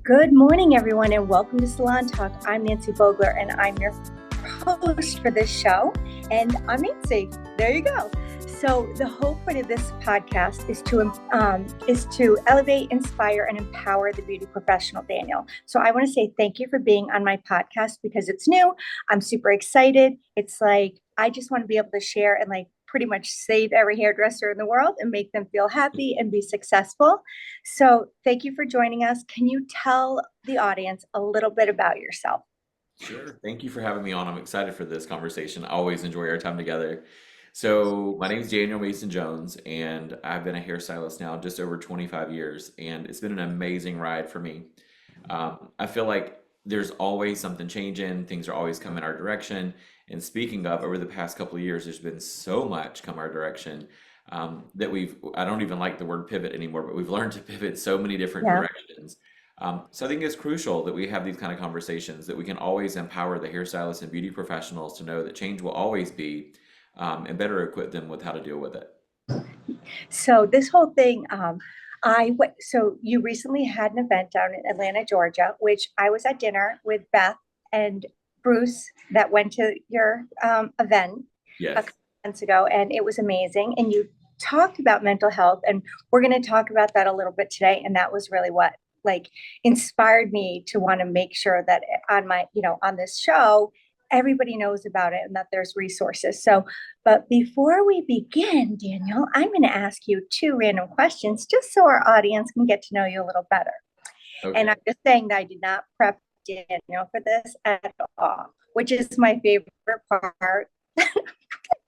Good morning, everyone, and welcome to Salon Talk. I'm Nancy Vogler, and I'm your host for this show. And I'm Nancy. There you go. So the whole point of this podcast is to elevate, inspire, and empower the beauty professional, Daniel. So I want to say thank you for being on my podcast because it's new. I'm super excited. It's like I just want to be able to share and pretty much save every hairdresser in the world and make them feel happy and be successful. So thank you for joining us. Can you tell the audience a little bit about yourself? Sure. Thank you for having me on. I'm excited for this conversation. I always enjoy our time together. So, my name is Daniel Mason Jones, and I've been a hairstylist now just over 25 years, and it's been an amazing ride for me. I feel like there's always something changing, things are always coming our direction. And speaking of, over the past couple of years, there's been so much come our direction that I don't even like the word pivot anymore, but we've learned to pivot so many different Yeah. directions. So I think it's crucial that we have these kind of conversations, that we can always empower the hairstylists and beauty professionals to know that change will always be, and better equip them with how to deal with it. So this whole thing, so you recently had an event down in Atlanta, Georgia, which I was at dinner with Beth and Bruce that went to your event a Yes. couple months ago, and it was amazing. And you talked about mental health, and we're going to talk about that a little bit today. And that was really what inspired me to want to make sure that on this show, everybody knows about it and that there's resources. So, but before we begin, Daniel, I'm going to ask you two random questions just so our audience can get to know you a little better. And Okay. I'm just saying that I did not prep Daniel for this at all, which is my favorite part.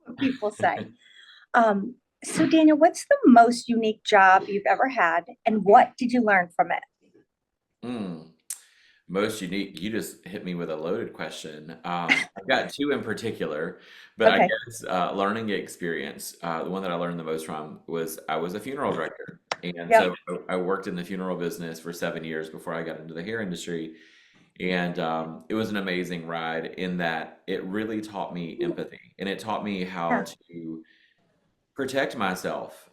What people say. So, Daniel, what's the most unique job you've ever had, and what did you learn from it? Hmm. Most unique, you just hit me with a loaded question. I've got two in particular, but I Okay. guess learning experience, the one that I learned the most from was I was a funeral director. And Yep. so I worked in the funeral business for 7 years before I got into the hair industry. And it was an amazing ride in that it really taught me empathy and it taught me how Yeah. to protect myself.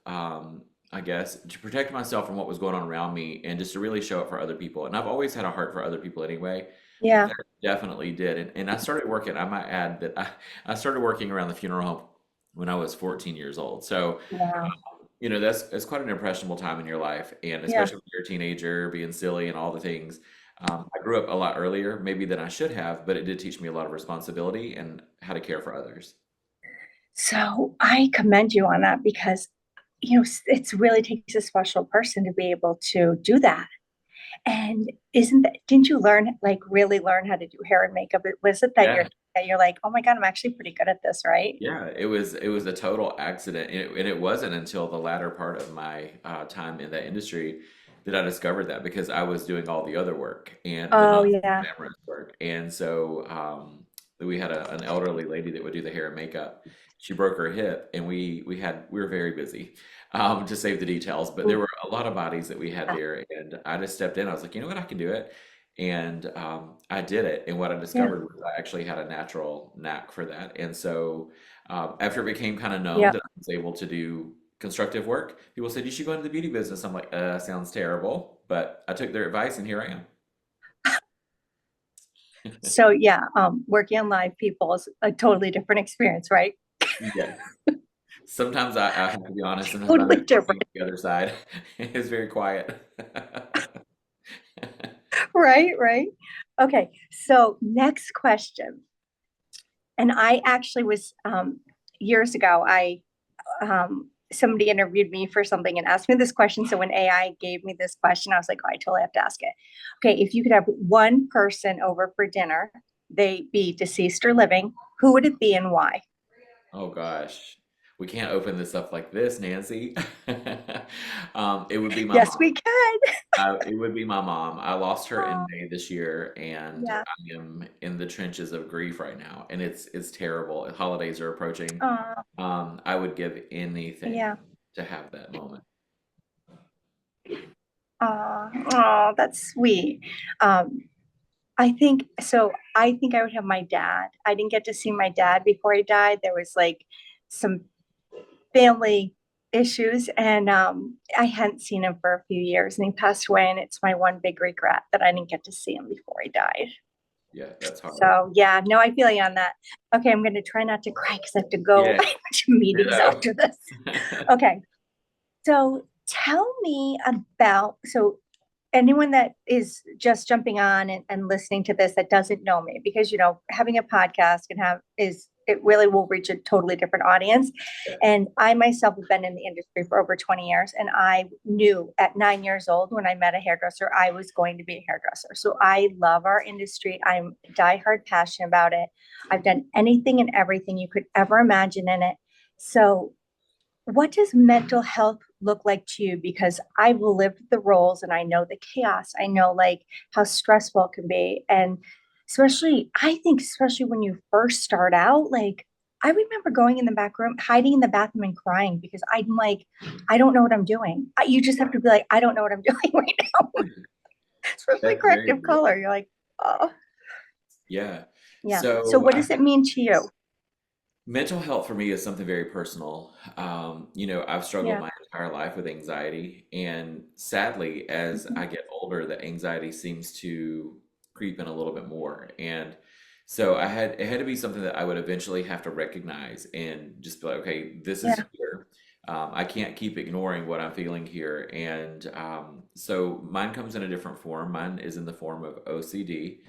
I guess to protect myself from what was going on around me and just to really show up for other people. And I've always had a heart for other people anyway, but Yeah. that definitely did. And I started working, I might add that I started working around the funeral home when I was 14 years old. So, Wow. that's quite an impressionable time in your life. And Yeah. especially when you're a teenager, being silly and all the things. I grew up a lot earlier, maybe than I should have, but it did teach me a lot of responsibility and how to care for others. So I commend you on that because, it's really takes a special person to be able to do that. And didn't you really learn how to do hair and makeup? Was it Yeah. that you're like, oh my God, I'm actually pretty good at this, right? Yeah, it was a total accident, and it wasn't until the latter part of my time in that industry that I discovered that because I was doing all the other work and the Oh not yeah. glamorous work, and so we had an elderly lady that would do the hair and makeup. She broke her hip, and we were very busy to save the details, but there Ooh, were a lot of bodies that we had yeah. there, and I just stepped in. I was like, you know what, I can do it. And I did it. And what I Yeah. discovered was I actually had a natural knack for that. And so after it became kind of known Yeah. that I was able to do constructive work, people said, you should go into the beauty business. I'm like, sounds terrible. But I took their advice and here I am. So yeah, working on live people is a totally different experience, right? Yes. Sometimes I have to be honest, sometimes I Totally miss different. being on the other side. It's very quiet. Right, right. Okay. So next question. And I actually was years ago, I somebody interviewed me for something and asked me this question. So when AI gave me this question, I was like, oh, I totally have to ask it. Okay, if you could have one person over for dinner, they be deceased or living, who would it be and why? Oh gosh. We can't open this up like this, Nancy. It would be my Yes, mom. we can. It would be my mom. I lost her in Oh, May this year, and yeah. I am in the trenches of grief right now, and it's terrible. Holidays are approaching. Oh, I would give anything yeah. to have that moment. Oh, that's sweet. Um, I think so. I think I would have my dad. I didn't get to see my dad before he died. There was some family. issues, and I hadn't seen him for a few years, and he passed away, and it's my one big regret that I didn't get to see him before he died. Yeah, that's hard. So yeah, no, I feel you on that. Okay, I'm going to try not to cry because I have to go Yeah, to meetings ditto. after this. Okay, so tell me about, so anyone that is just jumping on and listening to this that doesn't know me, because having a podcast can have is it really will reach a totally different audience. Yeah. And I myself have been in the industry for over 20 years, and I knew at 9 years old when I met a hairdresser I was going to be a hairdresser. So I love our industry. I'm diehard passionate about it. I've done anything and everything you could ever imagine in it. So what does mental health look like to you? Because I've lived the roles and I know the chaos. I know like how stressful it can be. And I think, especially when you first start out, like I remember going in the back room, hiding in the bathroom and crying because I'm like, I don't know what I'm doing. You just have to be like, I don't know what I'm doing right now. Especially That's very corrective real. color. You're like, oh, Yeah. yeah. So So what I does it mean to you? mental health for me is something very personal. I've struggled Yeah. my entire life with anxiety, and sadly, as Mhm. I get older, the anxiety seems to creep in a little bit more. And so it had to be something that I would eventually have to recognize and just be like, okay, this is Yeah. here. I can't keep ignoring what I'm feeling here. And so mine comes in a different form. Mine is in the form of OCD.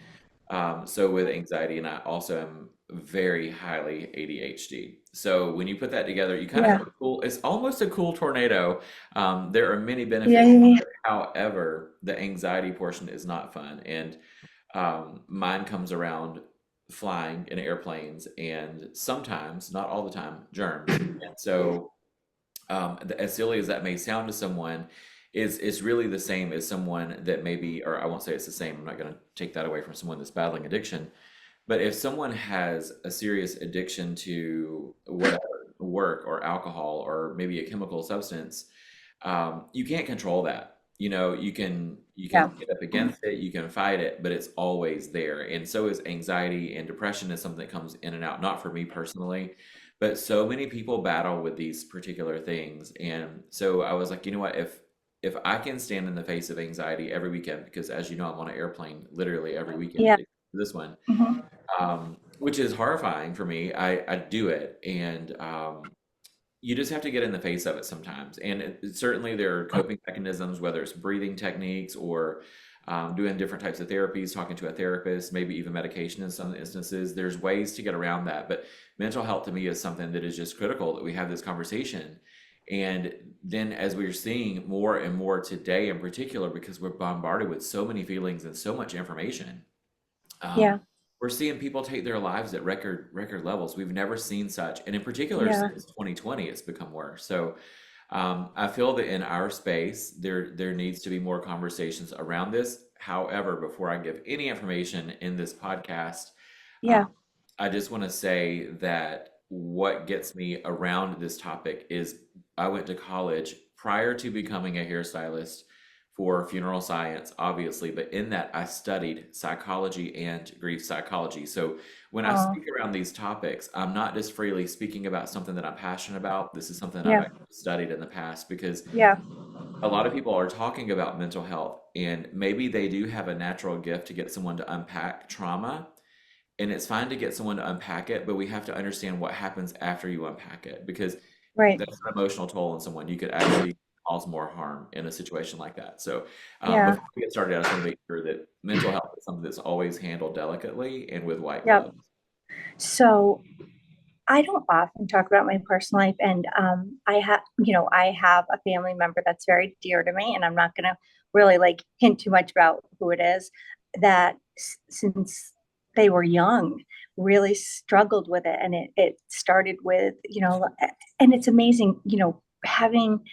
So with anxiety, and I also am very highly ADHD. So when you put that together, you kind of have Yeah. a cool, it's almost a cool tornado. There are many Yeah. benefits. Yeah. However, the anxiety portion is not fun. And mine comes around flying in airplanes and sometimes, not all the time, germs. And so as silly as that may sound to someone, is really the same as someone that maybe, or I won't say it's the same. I'm not going to take that away from someone that's battling addiction. But if someone has a serious addiction to whatever, work or alcohol or maybe a chemical substance, you can't control that. You can Yeah. get up against it, you can fight it, but it's always there. And so is anxiety, and depression is something that comes in and out. Not for me personally, but so many people battle with these particular things. And so I was like, you know what? If I can stand in the face of anxiety every weekend, because as you know, I'm on an airplane literally every weekend, Yeah. this one, Mhm. which is horrifying for me. I do it, and you just have to get in the face of it sometimes. And certainly there are coping mechanisms, whether it's breathing techniques or doing different types of therapies, talking to a therapist, maybe even medication in some instances. There's ways to get around that. But mental health to me is something that is just critical that we have this conversation. And then as we're seeing more and more today in particular, because we're bombarded with so many feelings and so much information, um, Yeah. we're seeing people take their lives at record levels. We've never seen such, and in particular Yeah. since 2020, it's become worse. So I feel that in our space, there needs to be more conversations around this. However, before I give any information in this podcast, um, Yeah. I just want to say that what gets me around this topic is I went to college prior to becoming a hairstylist for funeral science, obviously, but in that I studied psychology and grief psychology. So when I Oh, speak around these topics, I'm not just freely speaking about something that I'm passionate about. This is something I've yeah. actually studied in the past because Yeah. a lot of people are talking about mental health, and maybe they do have a natural gift to get someone to unpack trauma, and it's fine to get someone to unpack it, but we have to understand what happens after you unpack it because Right. that's an emotional toll on someone. You could actually cause more harm in a situation like that. So, Yeah. before we get started, I just want to make sure that mental health is something that's always handled delicately and with white Yep. gloves. So I don't often talk about my personal life, and I have a family member that's very dear to me, and I'm not going to really like hint too much about who it is. That since they were young, really struggled with it, and it started with and it's amazing, having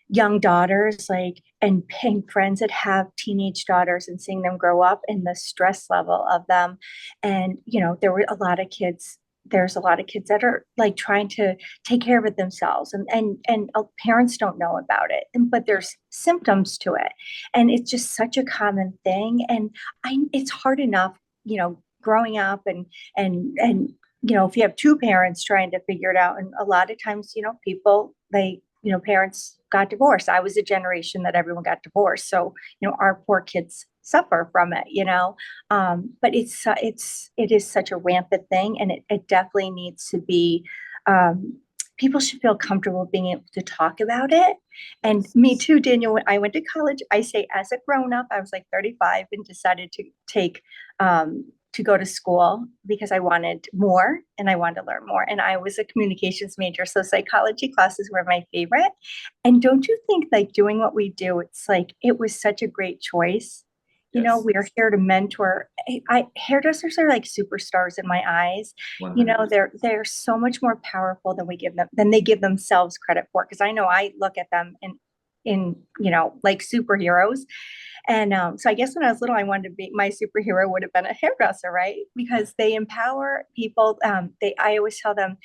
young daughters like and paying friends that have teenage daughters and seeing them grow up and the stress level of them. And there were a lot of kids there's a lot of kids that are like trying to take care of it themselves, and parents don't know about it, but there's symptoms to it, and it's just such a common thing. And it's hard enough growing up, and if you have two parents trying to figure it out, and a lot of times people, they parents got divorced. I was a generation that everyone got divorced. So, our poor kids suffer from it. But it is such a rampant thing, and it definitely needs to be, people should feel comfortable being able to talk about it. And Yes. me too, Daniel, when I went to college, I say as a grown up, I was like 35 and decided to to go to school because I wanted more and I wanted to learn more. And I was a communications major. So psychology classes were my favorite. And don't you think like doing what we do, it's like it was such a great choice. Yes. We're here to mentor. Hairdressers are like superstars in my eyes. 100%. They're so much more powerful than they give themselves credit for. Because I know I look at them in like superheroes. And so I guess when I was little, I wanted to be, my superhero would have been a hairdresser, right? Because they empower people. I always tell them,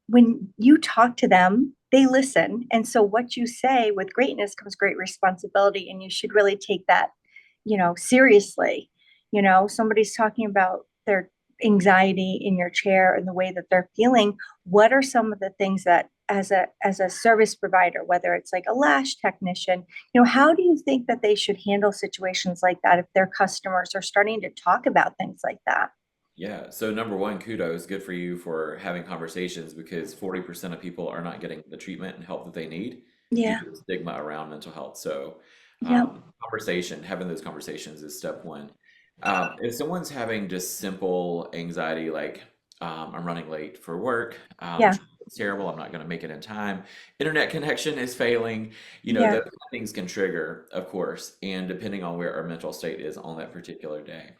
when you talk to them, they listen. And so what you say with greatness comes great responsibility, and you should really take that, seriously. Somebody's talking about their anxiety in your chair and the way that they're feeling. What are some of the things that as a service provider, whether it's like a lash technician, how do you think that they should handle situations like that if their customers are starting to talk about things like that? Yeah. So number one, kudos. Good for you for having conversations because 40% of people are not getting the treatment and help that they need due Yeah. to the stigma around mental health. So Yep. having those conversations is step one. If someone's having just simple anxiety, like I'm running late for work, Yeah. it's terrible, I'm not going to make it in time, internet connection is failing, Yeah. those kind of things can trigger, of course, and depending on where our mental state is on that particular day.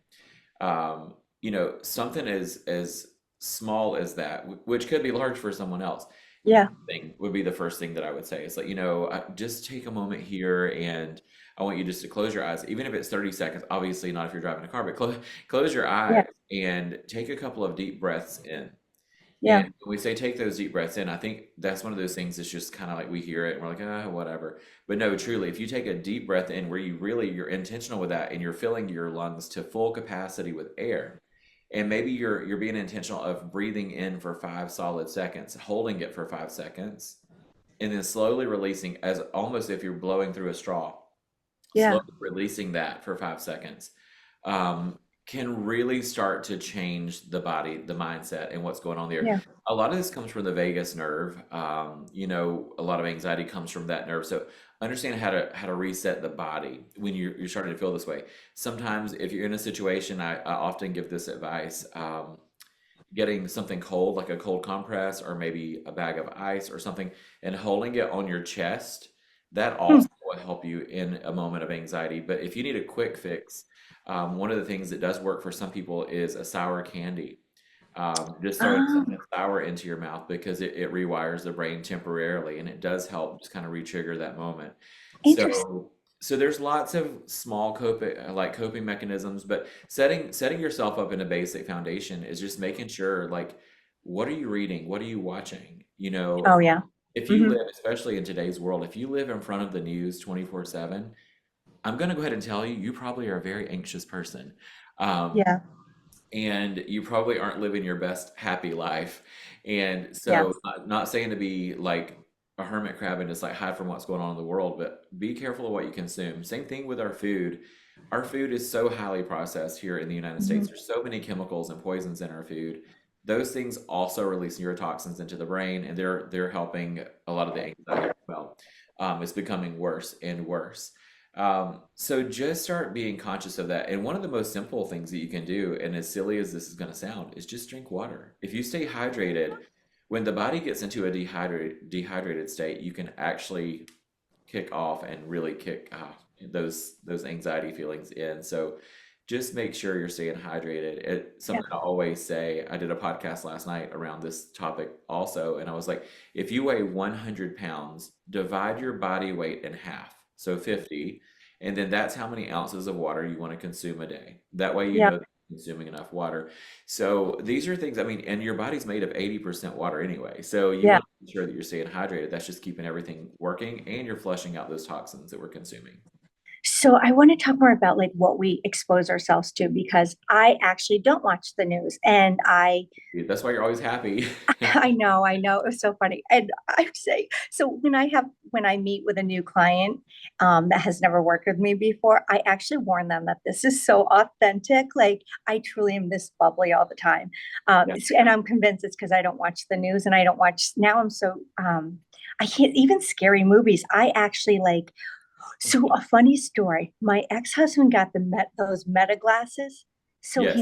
Something as small as that, which could be large for someone else, Yeah. thing would be the first thing that I would say. It's like, just take a moment here and I want you just to close your eyes, even if it's 30 seconds, obviously not if you're driving a car, but close your Yeah. eyes and take a couple of deep breaths in. Yeah. And when we say take those deep breaths in, I think that's one of those things that's just kind of like we hear it and we're like, ah, whatever. But no, truly, if you take a deep breath in where you're intentional with that and you're filling your lungs to full capacity with air, and maybe you're being intentional of breathing in for 5 solid seconds, holding it for 5 seconds, and then slowly releasing as almost if you're blowing through a straw, Yeah. slowly releasing that for 5 seconds, um, can really start to change the body, the mindset, and what's going on there. Yeah. A lot of this comes from the vagus nerve. A lot of anxiety comes from that nerve. So understand how to reset the body when you're starting to feel this way. Sometimes if you're in a situation, I often give this advice. Getting something cold, like a cold compress or maybe a bag of ice or something, and holding it on your chest, that Hmm. also will help you in a moment of anxiety. But if you need a quick fix, one of the things that does work for some people is a sour candy. Just throwing Oh, something sour into your mouth because it rewires the brain temporarily and it does help just kind of re-trigger that moment. interesting. So there's lots of small coping mechanisms, but setting yourself up in a basic foundation is just making sure like what are you reading? What are you watching? Oh, yeah. If you Hmm. live, especially in today's world, if you live in front of the news 24/7, I'm going to go ahead and tell you, you probably are a very anxious person. Um, Yeah. and you probably aren't living your best happy life. And Yeah. so, not saying to be like a hermit crab and just like hide from what's going on in the world, but be careful of what you consume. Same thing with our food. Our food is so highly processed here in the United States. Hmm. There's so many chemicals and poisons in our food. Those things also release neurotoxins into the brain, and they're helping a lot of the anxiety as well. It's becoming worse and worse. So just start being conscious of that. And one of the most simple things that you can do, and as silly as this is going to sound, is just drink water. If you stay hydrated, when the body gets into a dehydrated state, you can actually kick off and really kick those anxiety feelings in. So just make sure you're staying hydrated. It's Yeah. something I always say. I did a podcast last night around this topic also, and I was like, if you weigh 100 pounds, divide your body weight in half, so 50, and then that's how many ounces of water you want to consume a day. That way you Yeah. know that you're consuming enough water. So these are things, I mean, and your body's made of 80% water anyway. So you Yeah. want to make sure that you're staying hydrated. That's just keeping everything working and you're flushing out those toxins that we're consuming. So I want to talk more about like what we expose ourselves to because I actually don't watch the news and I That's why you're always happy. I know. It was so funny. And I say, so when I meet with a new client that has never worked with me before, I actually warn them that this is so authentic. Like I truly am this bubbly all the time. Yeah. And I'm convinced it's because I don't watch the news and I don't watch now. I can't even scary movies. I actually like, so a funny story. My ex-husband got those meta glasses. So Yes.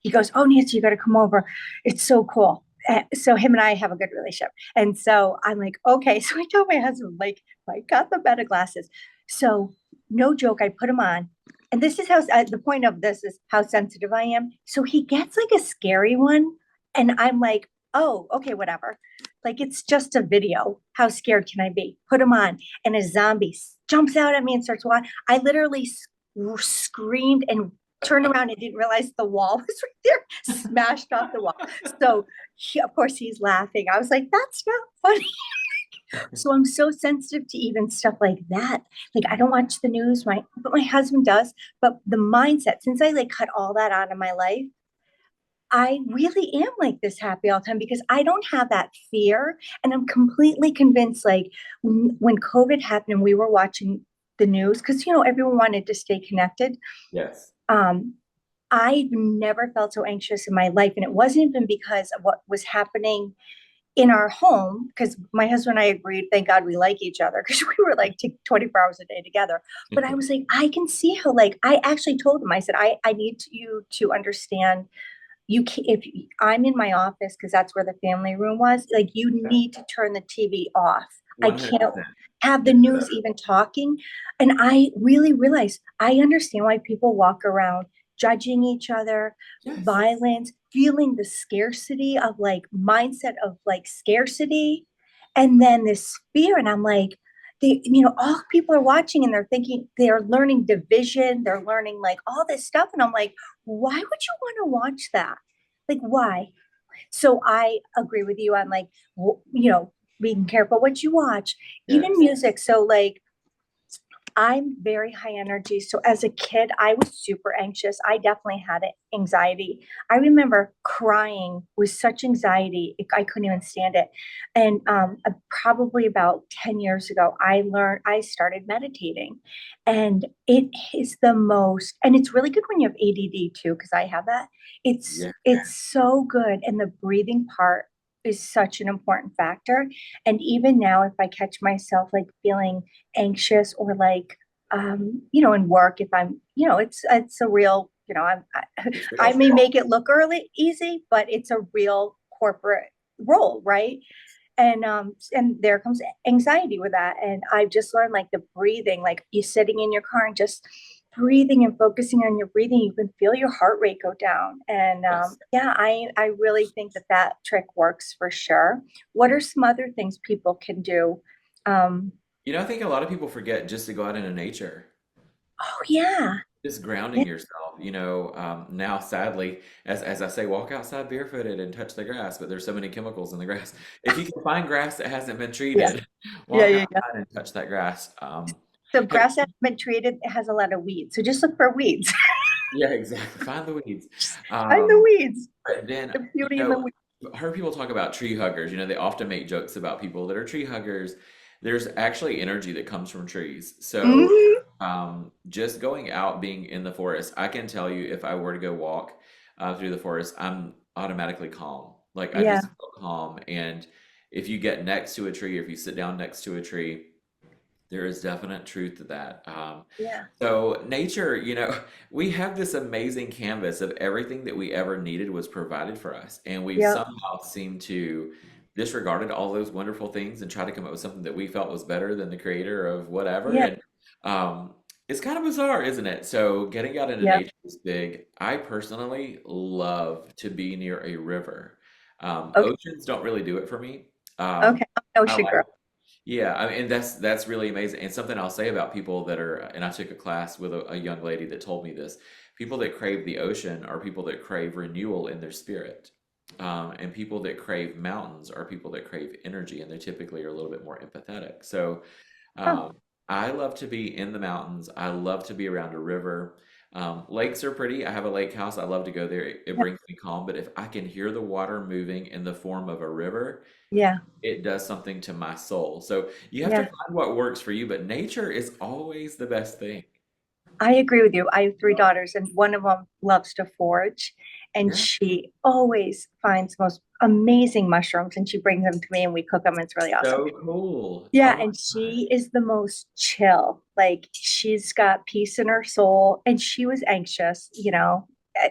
he goes, "Oh, Nancy, you got to come over. It's so cool." So him and I have a good relationship. And so I'm like, okay. So I told my husband, like, I got the meta glasses. So no joke, I put them on. And this is how the point of this is how sensitive I am. So he gets like a scary one. And I'm like, oh, okay, whatever. Like it's just a video. How scared can I be? Put them on and a zombie jumps out at me and starts walking. I literally screamed and turned around and didn't realize the wall was right there, smashed off the wall. So, of course, he's laughing. I was like, that's not funny. So I'm so sensitive to even stuff like that. Like I don't watch the news, but my husband does. But the mindset, since I like cut all that out of my life, I really am like this happy all the time because I don't have that fear. And I'm completely convinced, like when COVID happened and we were watching the news, because, everyone wanted to stay connected. Yes. Um, I never felt so anxious in my life. And it wasn't even because of what was happening in our home, because my husband and I agreed, thank God we like each other because we were like 24 hours a day together. But I was like, I can see how, like, I actually told him, I said, I need you to understand you can, if I'm in my office because that's where the family room was, like you Yeah. need to turn the TV off. I can't 100%. have the Yes. news even talking. And I really realized I understand why people walk around judging each other, Yes. violence, feeling the scarcity of like mindset of like scarcity, and then this fear. And I'm like, all people are watching and they're thinking they're learning division, they're learning like all this stuff. And I'm like, why would you want to watch that? Like, why? So I agree with you on like, being careful what you watch, even Yes. music. So like, I'm very high energy. So as a kid, I was super anxious. I definitely had anxiety. I remember crying with such anxiety. I couldn't even stand it. And probably about 10 years ago, I started meditating. And it is the most, and it's really good when you have ADD too, because I have that. Yeah. It's so good. And the breathing part is such an important factor. And even now, if I catch myself like feeling anxious or like in work if I'm it's a real It's I real. may make it look early easy but it's a real corporate role, right? And there comes anxiety with that, and I've just learned like the breathing, like you sitting in your car and just breathing and focusing on your breathing, you can feel your heart rate go down. And Yes. yeah, I really think that trick works for sure. What are some other things people can do? um I think a lot of people forget just to go out into nature. Oh yeah. Just grounding Yeah. yourself. Now sadly, as I say, walk outside barefooted and touch the grass, but there's so many chemicals in the grass. If you can find grass that hasn't been Yeah. treated, Yeah. walk Yeah. Yeah. outside and touch that grass. So Hey, grass that's been treated, it has a lot of weeds. So just look for weeds. yeah, exactly. Find the weeds. Find the Um, weeds. but then, The beauty in the weeds. I've heard people talk about tree huggers. They often make jokes about people that are tree huggers. There's actually energy that comes from trees. So, Hmm. just going out, being in the forest, I can tell you if I were to go walk through the forest, I'm automatically calm. Like I Yeah. just feel calm. And if you get next to a tree, or if you sit down next to a tree, there is definite truth to that. Yeah. So nature, we have this amazing canvas of everything that we ever needed was provided for us, and we've Yep. somehow seemed to disregarded all those wonderful things and try to come up with something that we felt was better than the creator of whatever. Yeah. And it's kind of bizarre, isn't it? So getting out into Yep. nature is big. I personally love to be near a river. Okay. Oceans don't really do it for me. Um, Okay. I'm an I ocean like girl. yeah, I mean, and that's really amazing. And something I'll say about people that are, and I took a class with a young lady that told me this. People that crave the ocean are people that crave renewal in their spirit. And people that crave mountains are people that crave energy, and they typically are a little bit more empathetic. So, Oh, um, I love to be in the mountains. I love to be around a river. Lakes are pretty. I have a lake house. I love to go there. It Yeah. brings me calm. But if I can hear the water moving in the form of a river, Yeah. it does something to my soul. So you have to Yeah. find what works for you, but nature is always the best thing. I agree with you. I have three daughters, and one of them loves to forage, and Yeah. she always finds the most amazing mushrooms, and she brings them to me, and we cook them. It's really awesome. So cool. Yeah, Oh my and gosh. she is the most chill. Like she's got peace in her soul, and she was anxious, you know.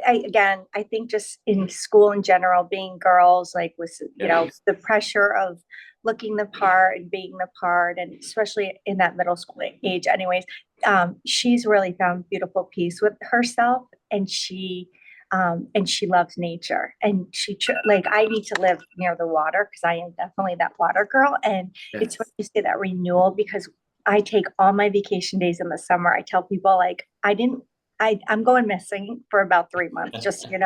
Again, I think just in school in general, being girls, like with Yes. the pressure of looking the part and being the part, and especially in that middle school age, anyways, she's really found beautiful peace with herself, and she loves nature, and like I need to live near the water because I am definitely that water girl, and it's when Yes. you say that renewal because I take all my vacation days in the summer. I tell people like I'm going missing for about 3 months, just and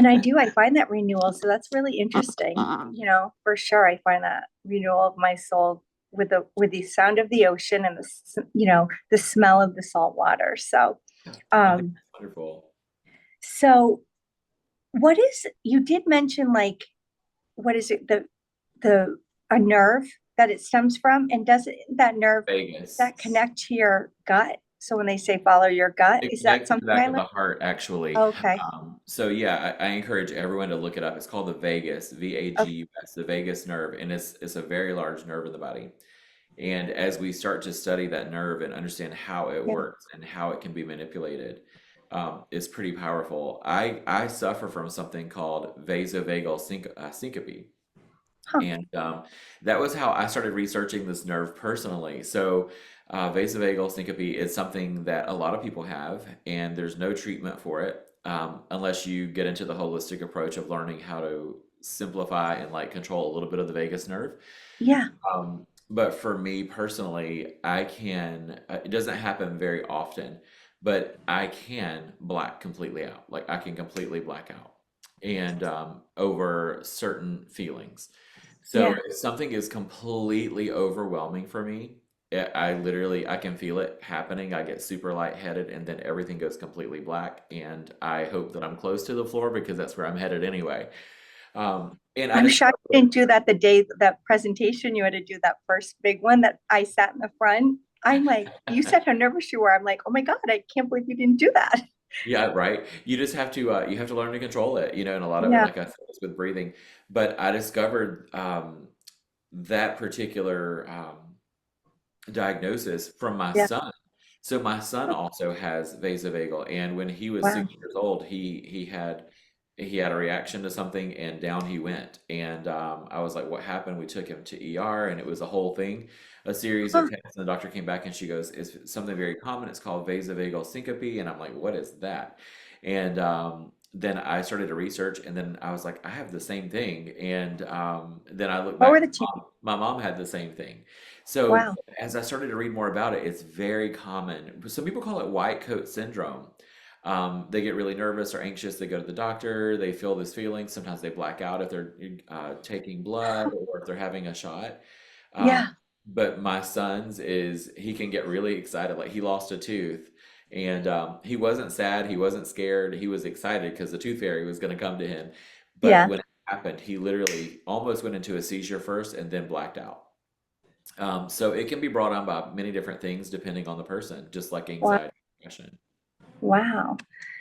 I find that renewal. So that's really interesting, for sure. I find that renewal of my soul with the sound of the ocean and the smell of the salt water. So, I think um, that's wonderful. so what is you did mention like what is it the a nerve that it stems from, and does it that nerve Vegas. that connect to your gut? So when they say follow your gut, It is that connects to the something back I of the learned? heart, actually. Okay. So yeah, I encourage everyone to look it up. It's called the vagus, Okay. VAGUS, the vagus nerve, and it's a very large nerve in the body. And as we start to study that nerve and understand how it Yeah. works and how it can be manipulated, it's pretty powerful. I suffer from something called vasovagal syncope. Huh. And that was how I started researching this nerve personally. So, vasovagal syncope is something that a lot of people have, and there's no treatment for it unless you get into the holistic approach of learning how to simplify and like control a little bit of the vagus nerve. Yeah. But for me personally, it doesn't happen very often, but I can black completely out. Like I can completely black out and over certain feelings. So Yeah. if something is completely overwhelming for me, I can feel it happening. I get super lightheaded and then everything goes completely black. And I hope that I'm close to the floor because that's where I'm headed anyway. And I I'm just shocked you didn't do that the day that presentation. You had to do that first big one that I sat in the front. I'm like, you said how nervous you were. I'm like, oh my God, I can't believe you didn't do that. Yeah, right. You have to learn to control it, and a lot of it, Yeah. like I said, is with breathing. But I discovered that particular diagnosis from my Yeah. son. So my son also has vasovagal, and when he was Wow. 6 years old, he had a reaction to something, and down he went. And I was like, "What happened?" We took him to ER, and it was a whole thing, a series of Huh. tests. And the doctor came back, and she goes, "It's something very common. It's called vasovagal syncope." And I'm like, "What is that?" And then I started to research, and then I was like, "I have the same thing." And then I looked What back, were the chances? my mom had the same thing. So Wow. as I started to read more about it, it's very common. Some people call it white coat syndrome. They get really nervous or anxious. They go to the doctor. They feel this feeling. Sometimes they black out if they're taking blood or if they're having a shot. Um, Yeah. but my son's is he can get really excited. Like he lost a tooth, and he wasn't sad. He wasn't scared. He was excited because the tooth fairy was going to come to him. But Yeah. when it happened, he literally almost went into a seizure first and then blacked out. So it can be brought on by many different things depending on the person, just like Wow. anxiety, depression. Wow.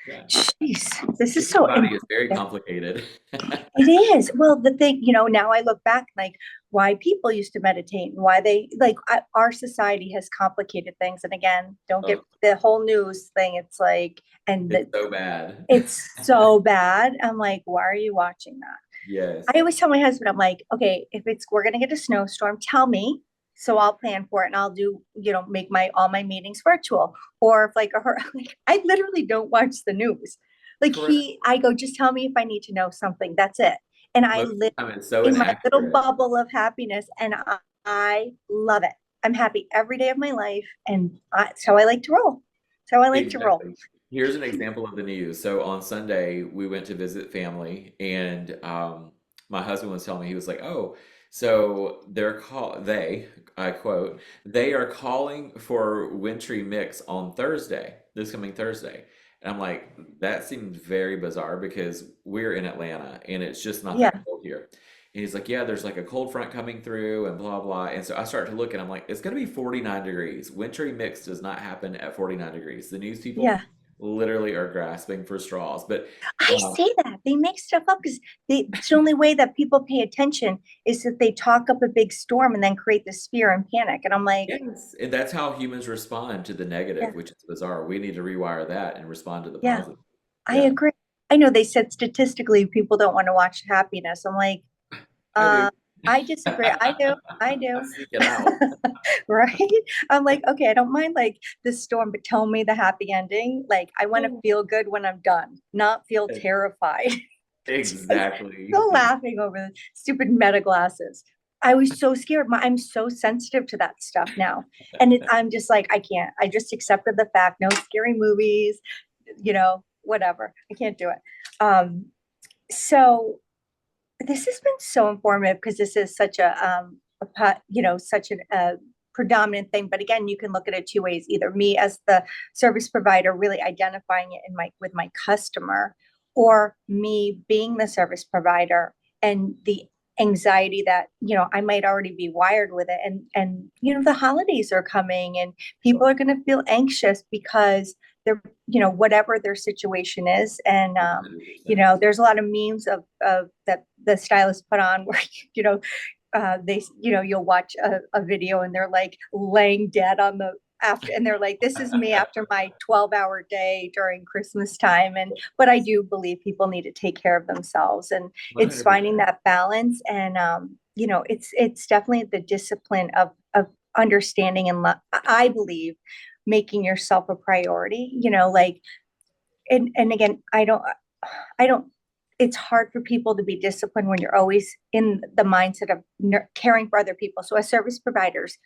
Yeah. Jeez. This The is human so body is very interesting. complicated. It is. Well, the thing, now I look back like why people used to meditate and why they like our society has complicated things. And again, don't get Oh, the whole news thing. It's like, and it's so bad. it's so bad. I'm like, why are you watching that? Yes. I always tell my husband, I'm like, okay, if we're gonna get a snowstorm, tell me. So I'll plan for it and I'll do, make my all my meetings virtual. Or if like like I literally don't watch the news. Like Correct. I go, just tell me if I need to know something. That's it. And I Most of live the time, it's so in my little inaccurate. bubble of happiness, and I love it. I'm happy every day of my life, and it's how I like to roll. It's how I like to roll. Exactly. Here's an example of the news. So on Sunday, we went to visit family, and my husband was telling me, he was like, "Oh, So I quote, they are calling for wintry mix on Thursday, this coming Thursday. And I'm like, that seems very bizarre because we're in Atlanta and it's just not that Yeah, cold here. And he's like, yeah, there's like a cold front coming through and blah, blah. And so I start to look and I'm like, it's going to be 49 degrees. Wintry mix does not happen at 49 degrees. The news people yeah. literally are grasping for straws. But I um, say that they make stuff up because it's the only way that people pay attention is that they talk up a big storm and then create this fear and panic. And I'm like, yes, and that's how humans respond to the yeah, negative, which is bizarre. We need to rewire that and respond to the yeah, positive. I Yeah, agree. I know they said statistically people don't want to watch happiness. I'm like, I do. uh, I disagree. I do. I I do. seek it out. Right? I'm like, okay, I don't mind like the storm, but tell me the happy ending. Like, I want to feel good when I'm done, not feel Yes, terrified. Just exactly. still laughing over the stupid meta glasses. I was so scared. I'm so sensitive to that stuff now. And I'm just like, I can't. I just accepted the fact no scary movies, whatever. I can't do it. Um, so this has been so informative because this is such such a predominant thing. But again, you can look at it two ways: either me as the service provider, really identifying it in my with my customer, or me being the service provider and the anxiety that I might already be wired with it. And the holidays are coming, and people are going to feel anxious because they're whatever their situation is. And 100%. there's a lot of memes of that the stylist put on where you'll watch a video and they're like laying dead on the after, and they're like, this is me after my 12-hour day during Christmas time. And but I do believe people need to take care of themselves, and it's finding 100%. that balance. And it's definitely the discipline of understanding and I believe making yourself a priority, like. And again, I don't it's hard for people to be disciplined when you're always in the mindset of caring for other people. So as service providers,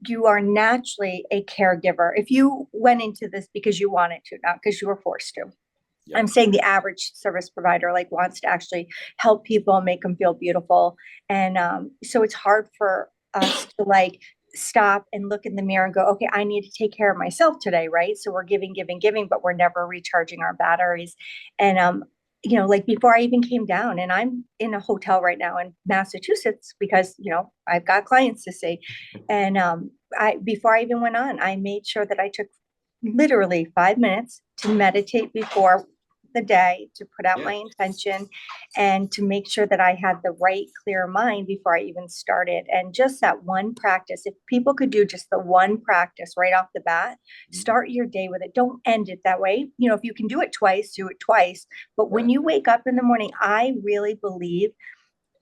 you are naturally a caregiver. If you went into this because you wanted to, not because you were forced to. I'm Yep. saying the average service provider like wants to actually help people, make them feel beautiful. And so it's hard for us to like stop and look in the mirror and go, okay, I need to take care of myself today, right? So we're giving, giving, giving, but we're never recharging our batteries. And like before I even came down, and I'm in a hotel right now in Massachusetts because I've got clients to see. And I before I even went on, I made sure that I took literally 5 minutes to meditate before the day, to put out Yeah. my intention, and to make sure that I had the right clear mind before I even started. And just that one practice, if people could do just the one practice right off the bat, Mhm. start your day with it. Don't end it that way. If you can do it twice, do it twice. But when Right. you wake up in the morning, I really believe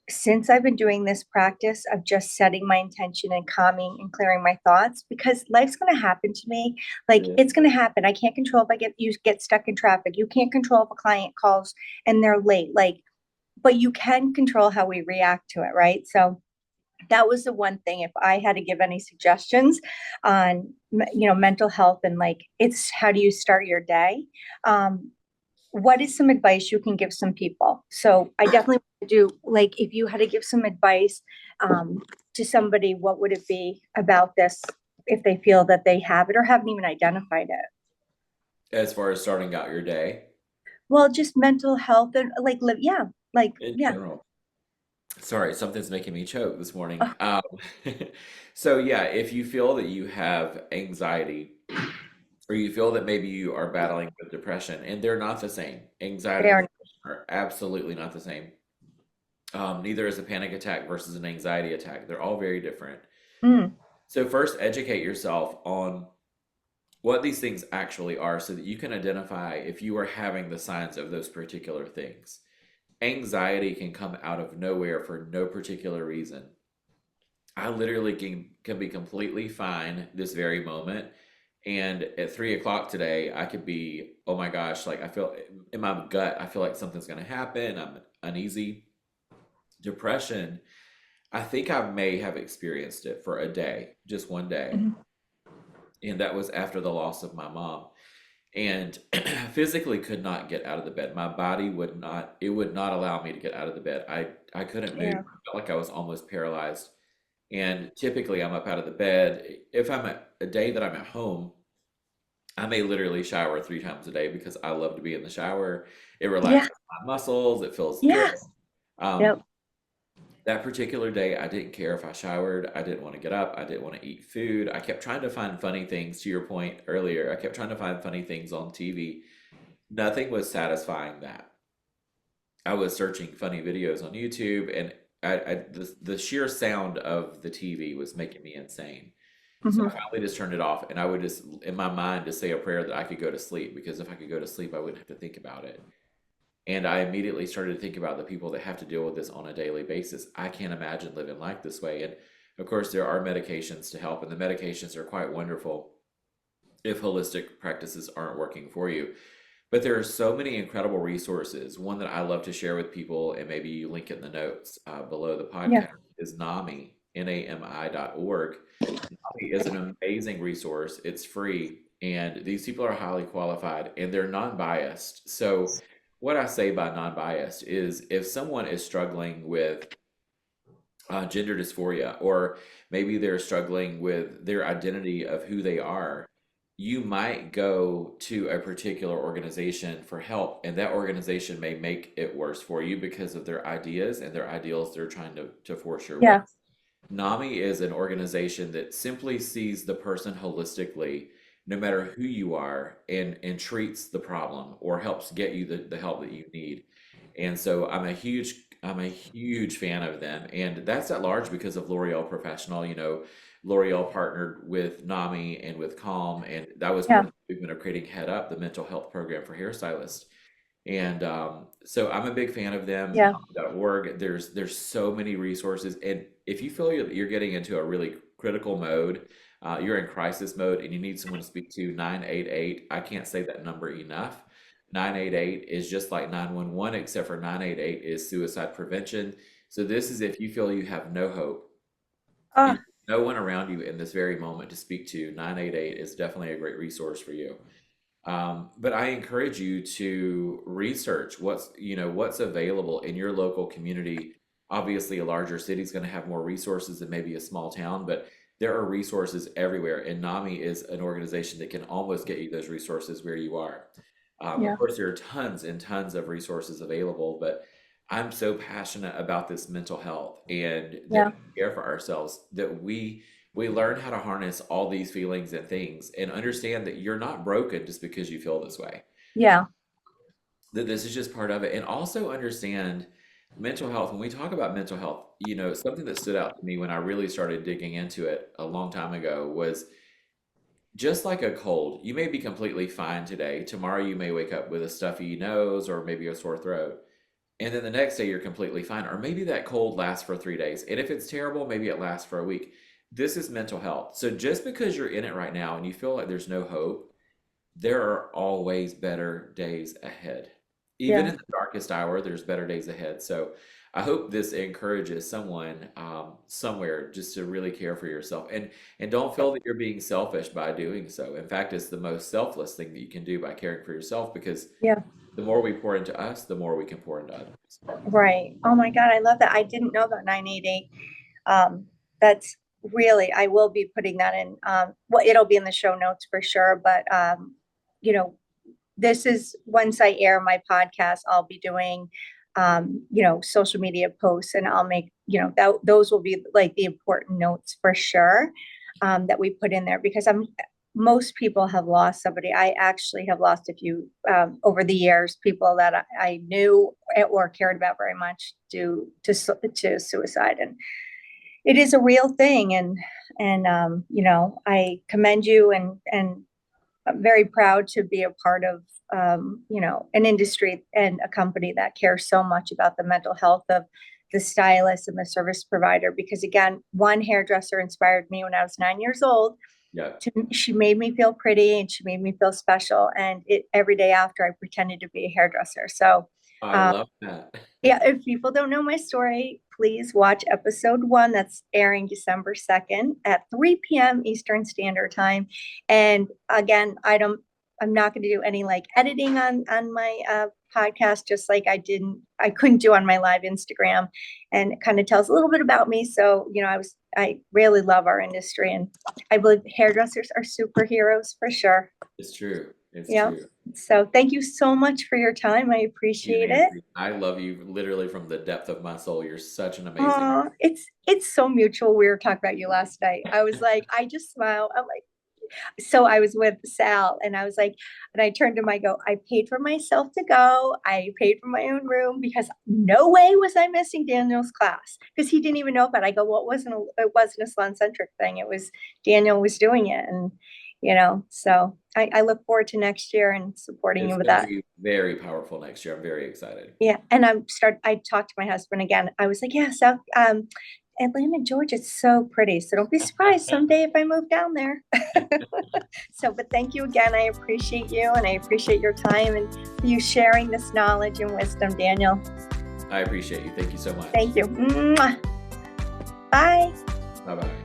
since I've been doing this practice of just setting my intention and calming and clearing my thoughts, because life's going to happen to me. Like Yeah. it's going to happen. I can't control if you get stuck in traffic. You can't control if a client calls and they're late. Like, but you can control how we react to it, right? So that was the one thing. If I had to give any suggestions on, mental health and like, it's how do you start your day? What is some advice you can give some people? So I definitely want to do like if you had to give some advice to somebody, what would it be about this if they feel that they have it or haven't even identified it? As far as starting out your day Well, just mental health and like live, yeah, like in yeah. general. Sorry, something's making me choke this morning. Oh, So yeah, if you feel that you have anxiety or you feel that maybe you are battling with depression, and they're not the same. Anxiety and there. depression are absolutely not the same. Neither is a panic attack versus an anxiety attack. They're all very different. Mm, So first, educate yourself on what these things actually are so that you can identify if you are having the signs of those particular things. Anxiety can come out of nowhere for no particular reason. I literally can be completely fine this very moment. And at 3 o'clock today, I could be, oh my gosh, like I feel in my gut, I feel like something's going to happen. I'm uneasy. Depression, I think I may have experienced it for a day, just one day. mhm. And that was after the loss of my mom. and physically could not get out of the bed. My body would not, it would not allow me to get out of the bed. I couldn't move. Yeah. I felt like I was almost paralyzed. And typically I'm up out of the bed. If I'm at a day that I'm at home, I may literally shower 3 times a day because I love to be in the shower. It Yeah. relaxes my muscles. It feels good. Yes. Um, Yep. that particular day, I didn't care if I showered. I didn't want to get up. I didn't want to eat food. I kept trying to find funny things. To your point earlier, I kept trying to find funny things on TV. Nothing was satisfying that. I was searching funny videos on YouTube, and the sheer sound of the TV was making me insane. So I Hmm. finally just turned it off, and I would just, in my mind, just say a prayer that I could go to sleep, because if I could go to sleep, I wouldn't have to think about it. And I immediately started to think about the people that have to deal with this on a daily basis. I can't imagine living life this way. And of course, there are medications to help, and the medications are quite wonderful if holistic practices aren't working for you. But there are so many incredible resources. One that I love to share with people, and maybe you link it in the notes below the Yeah. podcast, is NAMI, NAMI.org. NAMI is an amazing resource. It's free, and these people are highly qualified and they're non biased. So, what I say by non biased is if someone is struggling with gender dysphoria, or maybe they're struggling with their identity of who they are, you might go to a particular organization for help, and that organization may make it worse for you because of their ideas and their ideals they're trying to force your way. Yeah. NAMI is an organization that simply sees the person holistically, no matter who you are, and treats the problem or helps get you the help that you need. And so I'm a huge fan of them. And that's at large because of L'Oreal Professional. L'Oreal partnered with NAMI and with Calm, and that was part Yeah. of the movement of creating Head Up, the mental health program for hairstylists. And so I'm a big fan of them. Yeah. .org. There's so many resources, and if you feel you're getting into a really critical mode, you're in crisis mode, and you need someone to speak to, 988. I can't say that number enough. 988 is just like 911, except for 988 is suicide prevention. So this is if you feel you have no hope and Ah, no one around you in this very moment to speak to. 988 is definitely a great resource for you. But I encourage you to research what's available in your local community. Obviously, a larger city is going to have more resources than maybe a small town, but there are resources everywhere. And NAMI is an organization that can almost get you those resources where you are. Of yeah. course, there are tons and tons of resources available, but I'm so passionate about this mental health, and that Yeah. we care for ourselves, that we learn how to harness all these feelings and things and understand that you're not broken just because you feel this way. Yeah. That this is just part of it. And also understand mental health. When we talk about mental health, something that stood out to me when I really started digging into it a long time ago was just like a cold. You may be completely fine today. Tomorrow you may wake up with a stuffy nose or maybe a sore throat. And then the next day you're completely fine. Or maybe that cold lasts for 3 days. And if it's terrible, maybe it lasts for a week. This is mental health. So just because you're in it right now and you feel like there's no hope, there are always better days ahead. Even Yeah. in the darkest hour, there's better days ahead. So I hope this encourages someone somewhere just to really care for yourself, and don't feel that you're being selfish by doing so. In fact, it's the most selfless thing that you can do by caring for yourself, because Yeah. the more we pour into us, the more we can pour into others. Right. Oh my God, I love that. I didn't know about 988. That's really, I will be putting that in. Well, it'll be in the show notes for sure. But you know, this is once I air my podcast, I'll be doing social media posts, and I'll make, those will be like the important notes for sure, that we put in there, because most people have lost somebody. I actually have lost a few over the years, people that I knew or cared about very much due to suicide. And it is a real thing. And I commend you, and I'm very proud to be a part of an industry and a company that cares so much about the mental health of the stylist and the service provider. Because again, one hairdresser inspired me when I was 9 years old. Yeah, She made me feel pretty and she made me feel special. And every day after, I pretended to be a hairdresser. So I um, love that. yeah, if people don't know my story, please watch episode 1. That's airing December 2nd at 3 p.m. Eastern Standard Time. And again, I'm not going to do any like editing on my podcast, just like I couldn't do on my live Instagram, and it kind of tells a little bit about me. So, I really love our industry, and I believe hairdressers are superheroes for sure. It's true. It's Yeah. true. So thank you so much for your time. I You, appreciate it. Nancy, I love you literally from the depth of my soul. You're such an amazing. It's so mutual. We were talking about you last night. I was like, I just smile. I'm like, so I was with Sal, and I was like, and I turned to him, I go, I paid for myself to go. I paid for my own room because no way was I missing Daniel's class, because he didn't even know about it. I go, well, it wasn't a salon centric thing. It was Daniel was doing it. And, so I look forward to next year and supporting It's you with going to that. be very powerful next year. I'm very excited. Yeah. And I talked to my husband again. I was like, yeah, so, Atlanta, Georgia, it's so pretty. So don't be surprised someday if I move down there. But thank you again. I appreciate you, and I appreciate your time and you sharing this knowledge and wisdom, Daniel. I appreciate you. Thank you so much. Thank you. Mwah. Bye. Bye-bye.